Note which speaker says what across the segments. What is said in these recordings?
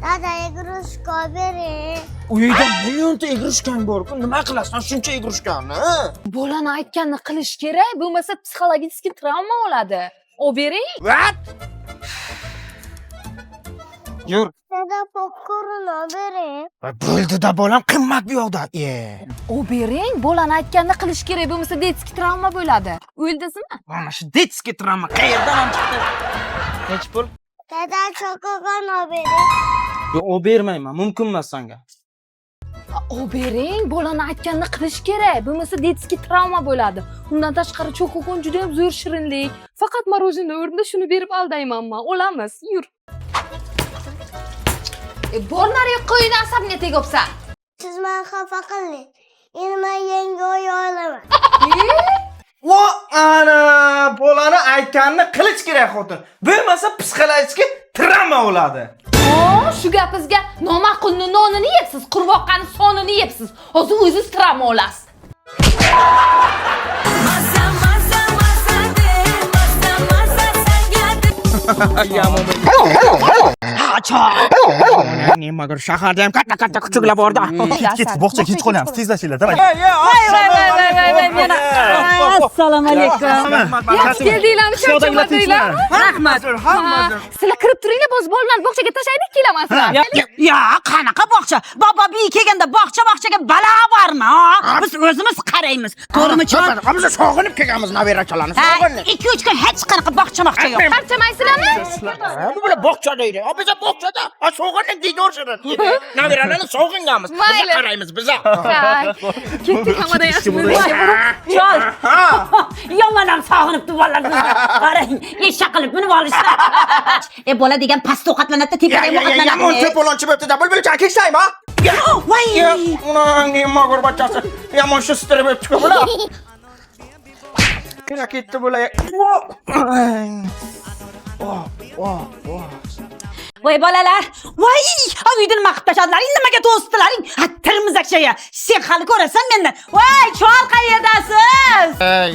Speaker 1: Dada igrushka bering.
Speaker 2: Uyda millionta igrushkang bor-ku, nima qilasan shuncha igrushkani?
Speaker 3: Bolani aytganini qilish kerak, bo'lmasa psixologik travma oladi. Obering.
Speaker 2: What? Yur.
Speaker 1: Dada popcorn bering.
Speaker 2: Bo'ldi-da bolam, qimmat bu yoqda.
Speaker 3: Obering, bolani aytganini qilish kerak, bo'lmasa detskiy travma bo'ladi. O'ldizmi?
Speaker 2: Mana shu detskiy travma qayerdan chiqdi? Hech pul?
Speaker 1: Dada chokokon bering.
Speaker 2: Yo'q, o bermayman, mumkin emas senga.
Speaker 3: Obering, bolani aytganini qilish kerak, bo'lmasa detskiy travma bo'ladi. Undan tashqari chokokon juda ham zo'r shirinlik. Faqat morojina o'rnida shuni berib aldaymanman. Olamiz, yur. Bor nariga qo'yini asabga tegibsan.
Speaker 1: Siz meni xafa qilmang. Endi men yangi oy olaman.
Speaker 2: Vo, ana, bolani aytganini qilish kerak xotin. Bo'lmasa psixologik travma bo'ladi.
Speaker 3: Shu gapingizga noma'qulni nonini yeysiz, qurvoqqani sonini yeysiz. Hozir o'zingiz travma olasiz.
Speaker 2: Nima qilib shaharda ham katta kuchuklar borda.
Speaker 4: Ketib bog'chaga kech qolyapmiz, tezlashinglar, davay.
Speaker 3: Voy.
Speaker 5: Assalomu alaykum.
Speaker 3: Yaxshi keldinglarmi, sho'xchamadinglarmi?
Speaker 5: Rahmat.
Speaker 3: Sizlar kirib turinglar, biz bolalarni bog'chaga tashlaydik kelamasizlar.
Speaker 5: Ya, qanaqa bog'cha? Baba bi kelganda bog'chaga balo bormi? Biz o'zimiz qaraymiz. To'g'rimi, chol?
Speaker 2: Biz sog'inib kelganmiz nabirachalarni. Sog'inib.
Speaker 5: 2-3 kun hech qanaqa bog'cha yo'q.
Speaker 3: Qarchamaysizlarmi?
Speaker 2: Bu bilan bog'cha deydi. Biz bog'chada sog'inib deydi o'shalar. Nabiralarni sog'ingamiz. Biz qaraymiz biz.
Speaker 3: Ketdik hamada yaxshimi?
Speaker 5: Chol. Yomonam sog'inibdi bolalarni. Qarang, eshak qilib minib olishdi. Bola degan past ovqatlanadi, tepadan ovqatlanadi.
Speaker 2: Yomon to'polonchi bo'libdi-da. Bulbulcha keksaymi?
Speaker 5: Voy.
Speaker 2: Nima go'rbachasi. Yomon shu stirib o'tdi bular. Kira ketdi bular.
Speaker 5: Voy bolalar, voy, uyda nima qilib tashladilaring, nimaga to'sdilaring? Tilmizak shaya. Sen hali ko'rasan mendan. Voy, chol qayerdasiz?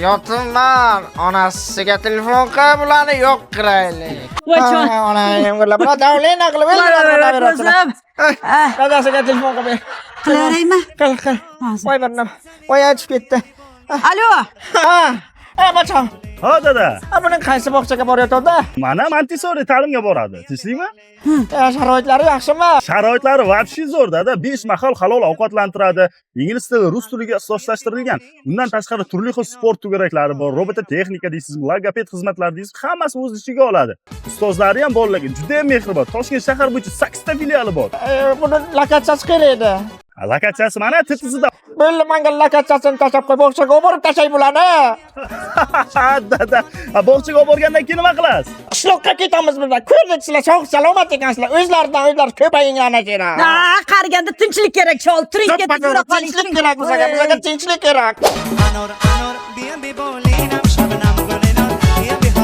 Speaker 2: Yotimman. Onasiga telefon qilib ularni yo'q qiraylik.
Speaker 5: Voy chol.
Speaker 2: Onam qilib, bura davlena qilib o'ldiradi. Dadasiga telefon qilib.
Speaker 5: Qilaveraymi?
Speaker 2: Qil. Voy birnam. Voy aytib ketdi.
Speaker 5: Alo.
Speaker 2: Bacham.
Speaker 4: Ha dada.
Speaker 2: Buning qaysi bog'chaga boryapti?
Speaker 4: Mana Montessori ta'limga boradi. Tinchlikmi?
Speaker 2: Sharoitlari yaxshimi?
Speaker 4: Sharoitlari vobshe zo'r dada. 5 mahal halol ovqatlantiradi. Ingliz tili, rus tiliga ixtisoslashtirilgan. Undan tashqari turli xil sport tugaraklari bor. Robototexnika deysizmi, logoped xizmatlari deysizmi, hammasi o'z ichiga oladi. Ustozlari ham bolalarga juda ham mehribon. Toshkent shahar bo'yicha 8 ta filiali bor.
Speaker 2: Buni lokatsiyasi kerak edi.
Speaker 4: Lokatsiyasi mana tizida.
Speaker 2: Bo'ldi, menga lokatsiyasini tashlab qo'y, bog'chaga olib borib tashlay bularni.
Speaker 4: Dada, bog'chaga olib borgandan keyin nima qilasiz?
Speaker 2: Qishloqqa ketamiz bizlar. Ko'rdik sizlar sog' salomat ekansizlar. O'zlaridan o'zlari ko'payinglar ana.
Speaker 5: Qariganda tinchlik kerak, chol. Tinchlik kerak,
Speaker 2: tinchlik kerak bizga tinchlik kerak.
Speaker 6: Anor, bien bola.